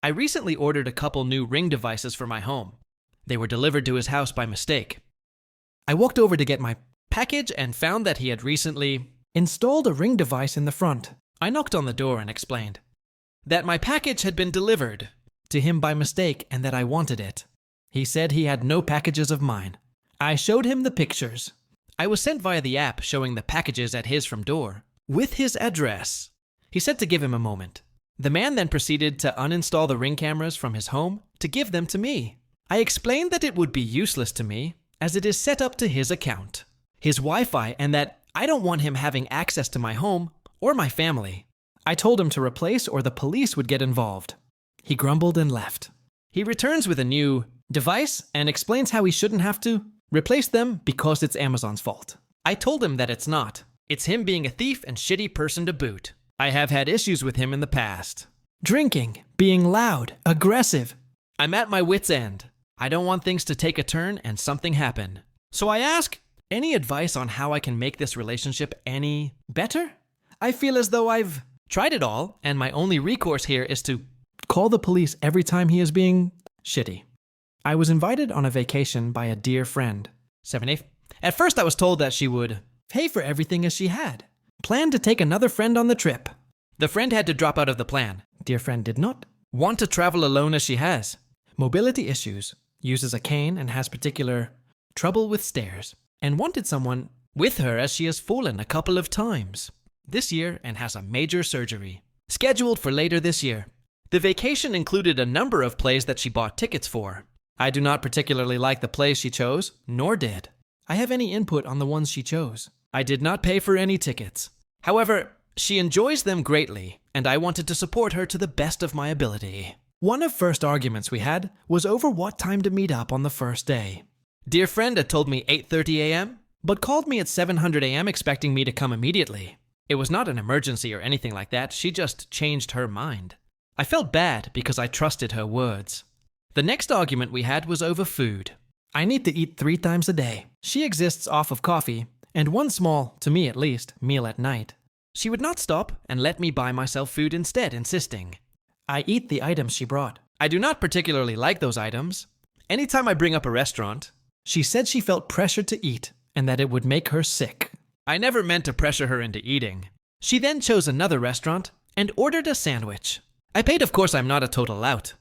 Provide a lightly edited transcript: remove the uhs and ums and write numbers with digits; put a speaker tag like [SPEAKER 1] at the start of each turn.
[SPEAKER 1] I recently ordered a couple new Ring devices for my home. They were delivered to his house by mistake. I walked over to get my package and found that he had recently installed a Ring device in the front. I knocked on the door and explained that my package had been delivered to him by mistake and that I wanted it. He said he had no packages of mine. I showed him the pictures. I was sent via the app showing the packages at his front door with his address. He said to give him a moment. The man then proceeded to uninstall the Ring cameras from his home to give them to me. I explained that it would be useless to me as it is set up to his account, his Wi-Fi, and that I don't want him having access to my home or my family. I told him to replace or the police would get involved. He grumbled and left. He returns with a new device and explains how he shouldn't have to replace them because it's Amazon's fault. I told him that it's not. It's him being a thief and shitty person to boot. I have had issues with him in the past. Drinking, being loud, aggressive. I'm at my wit's end. I don't want things to take a turn and something happen. So I ask, any advice on how I can make this relationship any better? I feel as though I've tried it all, and my only recourse here is to call the police every time he is being shitty. I was invited on a vacation by a dear friend. 7/8. At first I was told that she would pay for everything as she had. Planned to take another friend on the trip. The friend had to drop out of the plan. Dear friend did not want to travel alone as she has. Mobility issues, uses a cane and has particular trouble with stairs, and wanted someone with her as she has fallen a couple of times this year and has a major surgery scheduled for later this year. The vacation included a number of plays that she bought tickets for. I do not particularly like the plays she chose, nor did I have any input on the ones she chose. I did not pay for any tickets. However, she enjoys them greatly, and I wanted to support her to the best of my ability. One of first arguments we had was over what time to meet up on the first day. Dear friend had told me 8:30 a.m., but called me at 700 a.m. expecting me to come immediately. It was not an emergency or anything like that, she just changed her mind. I felt bad because I trusted her words. The next argument we had was over food. I need to eat 3 times a day. She exists off of coffee, and one small, to me at least, meal at night. She would not stop and let me buy myself food instead, insisting I eat the items she brought. I do not particularly like those items. Anytime I bring up a restaurant, she said she felt pressured to eat and that it would make her sick. I never meant to pressure her into eating. She then chose another restaurant and ordered a sandwich. I paid, of course I'm not a total lout.